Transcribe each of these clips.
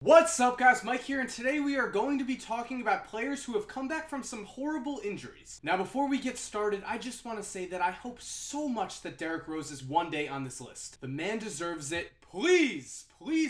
What's up guys, Mike here, and today we are going to be talking about players who have come back from some horrible injuries. Now before we get started, I just want to say that I hope so much that Derrick Rose is one day on this list. The man deserves it. Please,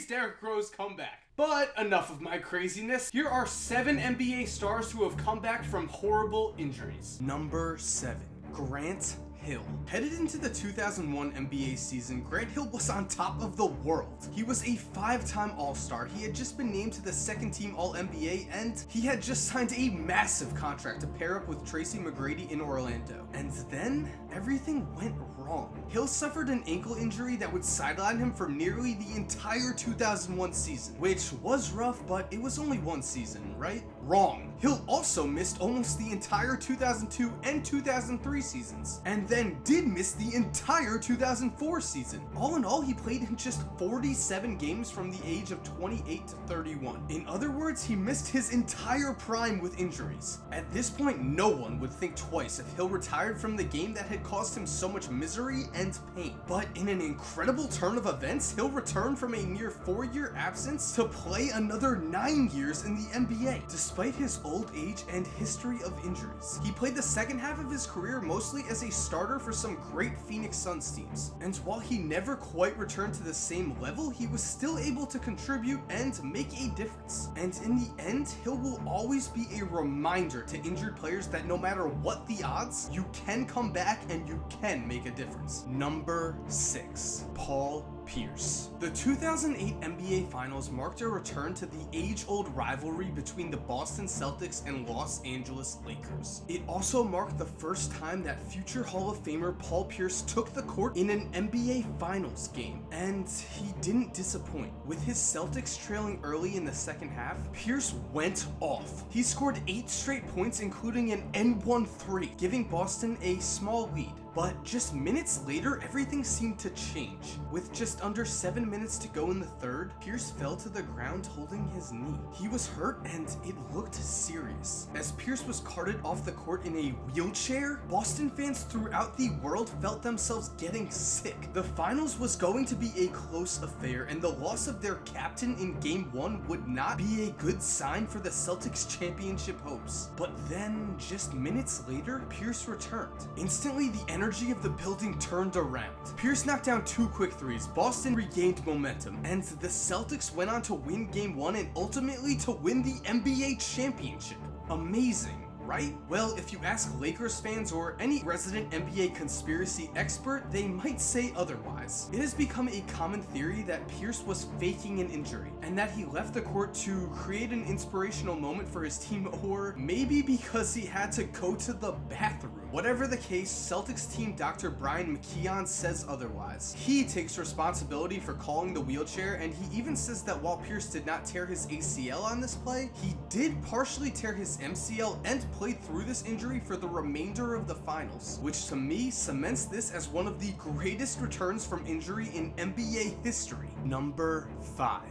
Derrick Rose, come back. But enough of my craziness. Here are 7 NBA stars who have come back from horrible injuries. Number 7, Grant Hill. Headed into the 2001 NBA season, Grant Hill was on top of the world. He was a 5-time All-Star, he had just been named to the second team All-NBA, and he had just signed a massive contract to pair up with Tracy McGrady in Orlando. And then, everything went wrong. Hill suffered an ankle injury that would sideline him for nearly the entire 2001 season, which was rough, but it was only one season, right? Wrong. Hill also missed almost the entire 2002 and 2003 seasons, and then did miss the entire 2004 season. All in all, he played in just 47 games from the age of 28 to 31. In other words, he missed his entire prime with injuries. At this point, no one would think twice if Hill retired from the game that had caused him so much misery and pain. But in an incredible turn of events, Hill returned from a near 4-year absence to play another 9 years in the NBA, despite his old age and history of injuries. He played the second half of his career mostly as a starter for some great Phoenix Suns teams, and while he never quite returned to the same level, he was still able to contribute and make a difference. And in the end, Hill will always be a reminder to injured players that no matter what the odds, you can come back and you can make a difference. Number 6, Paul Pierce. The 2008 NBA Finals marked a return to the age-old rivalry between the Boston Celtics and Los Angeles Lakers. It also marked the first time that future Hall of Famer Paul Pierce took the court in an NBA Finals game, and he didn't disappoint. With his Celtics trailing early in the second half, Pierce went off. He scored 8 straight points, including an N1 3, giving Boston a small lead. But just minutes later, everything seemed to change. With just under 7 minutes to go in the third, Pierce fell to the ground holding his knee. He was hurt and it looked serious. As Pierce was carted off the court in a wheelchair, Boston fans throughout the world felt themselves getting sick. The finals was going to be a close affair, and the loss of their captain in Game 1 would not be a good sign for the Celtics' championship hopes. But then, just minutes later, Pierce returned. Instantly, the energy of the building turned around. Pierce knocked down 2 quick threes, Boston regained momentum, and the Celtics went on to win Game 1 and ultimately to win the NBA championship. Amazing, right? Well, if you ask Lakers fans or any resident NBA conspiracy expert, they might say otherwise. It has become a common theory that Pierce was faking an injury, and that he left the court to create an inspirational moment for his team, or maybe because he had to go to the bathroom. Whatever the case, Celtics team Dr. Brian McKeon says otherwise. He takes responsibility for calling the wheelchair, and he even says that while Pierce did not tear his ACL on this play, he did partially tear his MCL and played through this injury for the remainder of the finals, which to me cements this as one of the greatest returns from injury in NBA history. Number 5,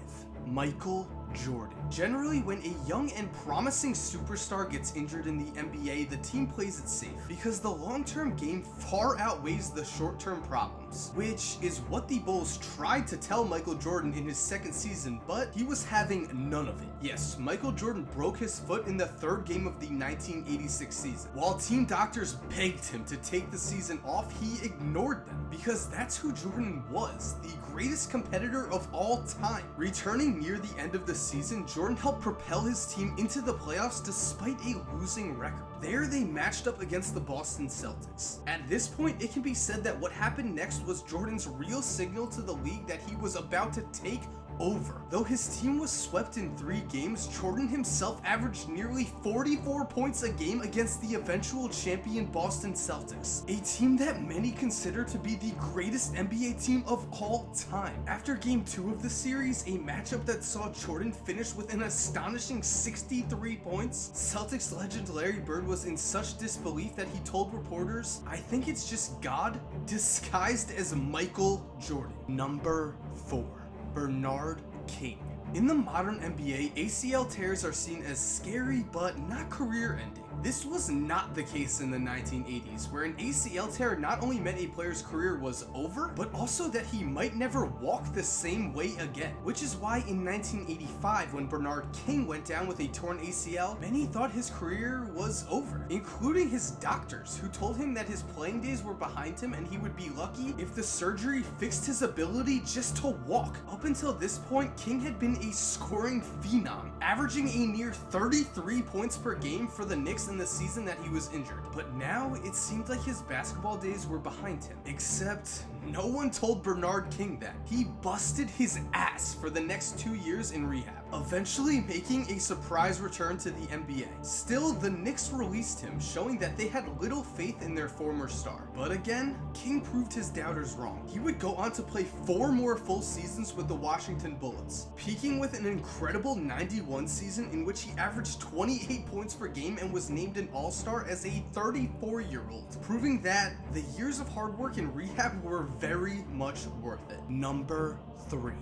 Michael Jordan. Generally, when a young and promising superstar gets injured in the NBA, the team plays it safe because the long-term game far outweighs the short-term problems, which is what the Bulls tried to tell Michael Jordan in his second season, but he was having none of it. Yes, Michael Jordan broke his foot in the 3rd game of the 1986 season. While team doctors begged him to take the season off, he ignored them because that's who Jordan was, the greatest competitor of all time. Returning near the end of the season, Jordan helped propel his team into the playoffs despite a losing record. There they matched up against the Boston Celtics. At this point, it can be said that what happened next was Jordan's real signal to the league that he was about to take over. Though his team was swept in 3 games, Jordan himself averaged nearly 44 points a game against the eventual champion Boston Celtics, a team that many consider to be the greatest NBA team of all time. After Game 2 of the series, a matchup that saw Jordan finish with an astonishing 63 points, Celtics legend Larry Bird was in such disbelief that he told reporters, "I think it's just God disguised as Michael Jordan." Number 4, Bernard King. In the modern NBA, ACL tears are seen as scary but not career-ending. This was not the case in the 1980s, where an ACL tear not only meant a player's career was over, but also that he might never walk the same way again. Which is why in 1985, when Bernard King went down with a torn ACL, many thought his career was over, including his doctors, who told him that his playing days were behind him and he would be lucky if the surgery fixed his ability just to walk. Up until this point, King had been a scoring phenom, averaging a near 33 points per game for the Knicks in the season that he was injured. But now it seemed like his basketball days were behind him, except no one told Bernard King that. He busted his ass for the next 2 years in rehab, eventually making a surprise return to the NBA. Still, the Knicks released him, showing that they had little faith in their former star. But again, King proved his doubters wrong. He would go on to play 4 more full seasons with the Washington Bullets, peaking with an incredible 91 season in which he averaged 28 points per game and was named an All-Star as a 34-year-old, proving that the years of hard work in rehab were very much worth it. Number 3.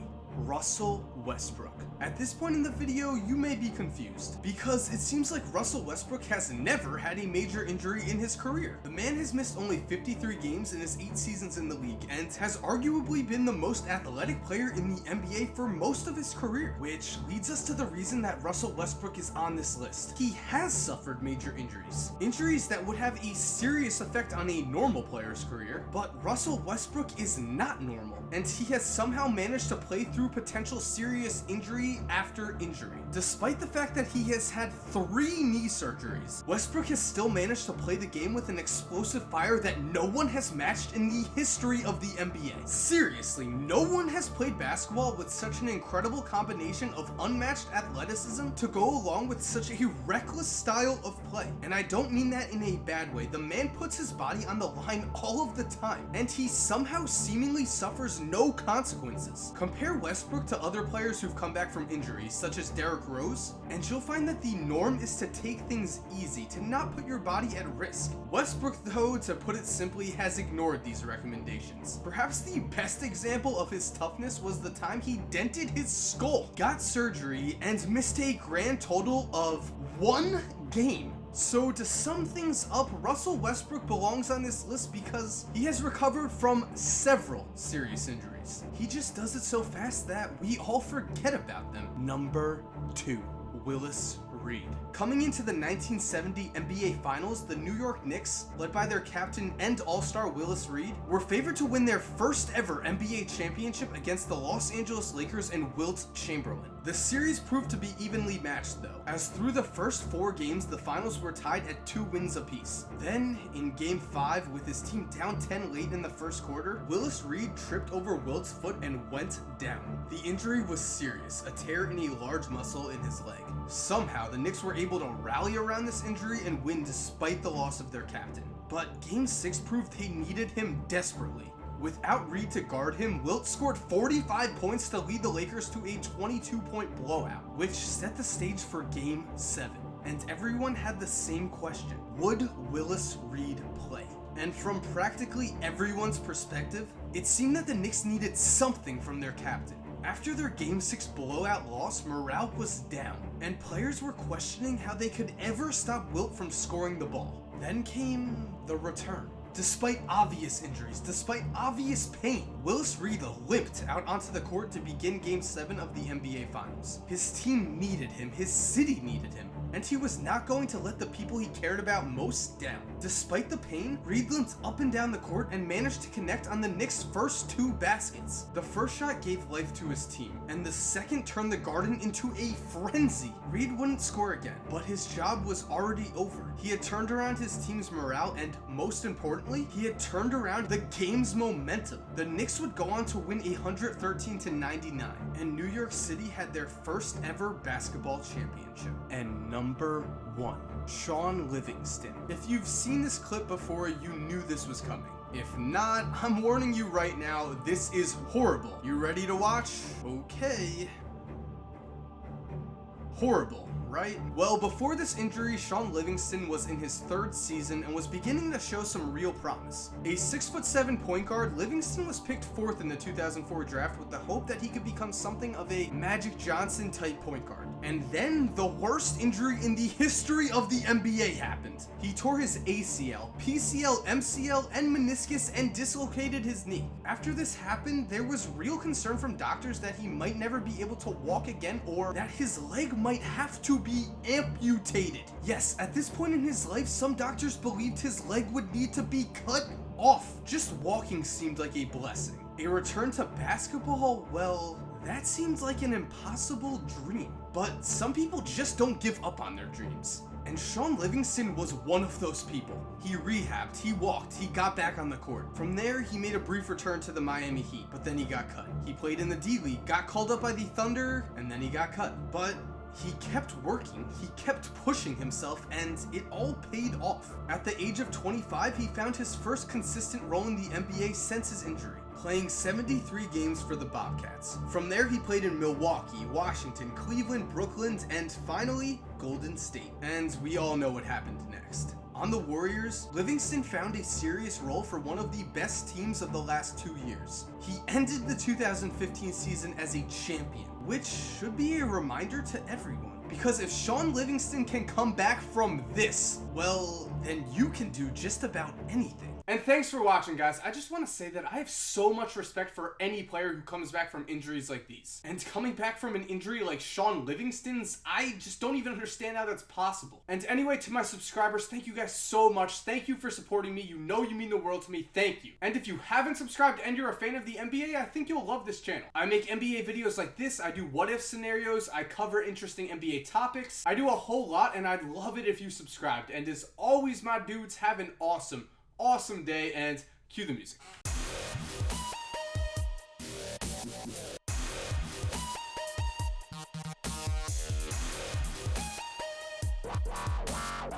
Russell Westbrook. At this point in the video, you may be confused, because it seems like Russell Westbrook has never had a major injury in his career. The man has missed only 53 games in his 8 seasons in the league, and has arguably been the most athletic player in the NBA for most of his career, which leads us to the reason that Russell Westbrook is on this list. He has suffered major injuries that would have a serious effect on a normal player's career, but Russell Westbrook is not normal, and he has somehow managed to play through potential serious injury after injury. Despite the fact that he has had 3 knee surgeries, Westbrook has still managed to play the game with an explosive fire that no one has matched in the history of the NBA. Seriously, no one has played basketball with such an incredible combination of unmatched athleticism to go along with such a reckless style of play. And I don't mean that in a bad way. The man puts his body on the line all of the time, and he somehow seemingly suffers no consequences. Compare Westbrook to other players who've come back from injuries, such as Derrick Rose, and you'll find that the norm is to take things easy, to not put your body at risk. Westbrook, though, to put it simply, has ignored these recommendations. Perhaps the best example of his toughness was the time he dented his skull, got surgery, and missed a grand total of 1 game. So to sum things up, Russell Westbrook belongs on this list because he has recovered from several serious injuries. He just does it so fast that we all forget about them. Number 2. Willis Reed. Coming into the 1970 NBA Finals, the New York Knicks, led by their captain and all-star Willis Reed, were favored to win their first ever NBA championship against the Los Angeles Lakers and Wilt Chamberlain. The series proved to be evenly matched though, as through the first 4 games, the finals were tied at 2 wins apiece. Then, in Game 5, with his team down 10 late in the first quarter, Willis Reed tripped over Wilt's foot and went down. The injury was serious, a tear in a large muscle in his leg. Somehow, the Knicks were able to rally around this injury and win despite the loss of their captain. But Game 6 proved they needed him desperately. Without Reed to guard him, Wilt scored 45 points to lead the Lakers to a 22-point blowout, which set the stage for Game 7. And everyone had the same question: would Willis Reed play? And from practically everyone's perspective, it seemed that the Knicks needed something from their captain. After their Game 6 blowout loss, morale was down, and players were questioning how they could ever stop Wilt from scoring the ball. Then came the return. Despite obvious injuries, despite obvious pain, Willis Reed limped out onto the court to begin Game 7 of the NBA Finals. His team needed him, his city needed him, and he was not going to let the people he cared about most down. Despite the pain, Reed limped up and down the court and managed to connect on the Knicks' first 2 baskets. The first shot gave life to his team, and the second turned the Garden into a frenzy. Reed wouldn't score again, but his job was already over. He had turned around his team's morale, and most importantly, he had turned around the game's momentum. The Knicks would go on to win 113-99, and New York City had their first ever basketball championship. And number 1, Shaun Livingston. If you've seen this clip before, you knew this was coming. If not, I'm warning you right now, this is horrible. You ready to watch? Okay. Horrible, right? right? Well, before this injury, Sean Livingston was in his 3rd season and was beginning to show some real promise. A 6'7" point guard, Livingston was picked 4th in the 2004 draft with the hope that he could become something of a Magic Johnson type point guard. And then the worst injury in the history of the NBA happened. He tore his ACL, PCL, MCL, and meniscus and dislocated his knee. After this happened, there was real concern from doctors that he might never be able to walk again or that his leg might have to be amputated. Yes, at this point in his life, some doctors believed his leg would need to be cut off. Just walking seemed like a blessing. A return to basketball, well, that seems like an impossible dream. But some people just don't give up on their dreams. And Sean Livingston was one of those people. He rehabbed, he walked, he got back on the court. From there, he made a brief return to the Miami Heat, but then he got cut. He played in the D-League, got called up by the Thunder, and then he got cut. But he kept working, he kept pushing himself, and it all paid off. At the age of 25, he found his first consistent role in the NBA since his injury, playing 73 games for the Bobcats. From there, he played in Milwaukee, Washington, Cleveland, Brooklyn, and finally, Golden State. And we all know what happened next. On the Warriors, Livingston found a serious role for one of the best teams of the last 2 years. He ended the 2015 season as a champion, which should be a reminder to everyone. Because if Sean Livingston can come back from this, well, then you can do just about anything. And thanks for watching, guys. I just want to say that I have so much respect for any player who comes back from injuries like these. And coming back from an injury like Sean Livingston's, I just don't even understand how that's possible. And anyway, to my subscribers, thank you guys so much. Thank you for supporting me. You know you mean the world to me. Thank you. And if you haven't subscribed and you're a fan of the NBA, I think you'll love this channel. I make NBA videos like this. I do what-if scenarios. I cover interesting NBA topics. I do a whole lot, and I'd love it if you subscribed. And as always, my dudes, have an awesome day, and cue the music.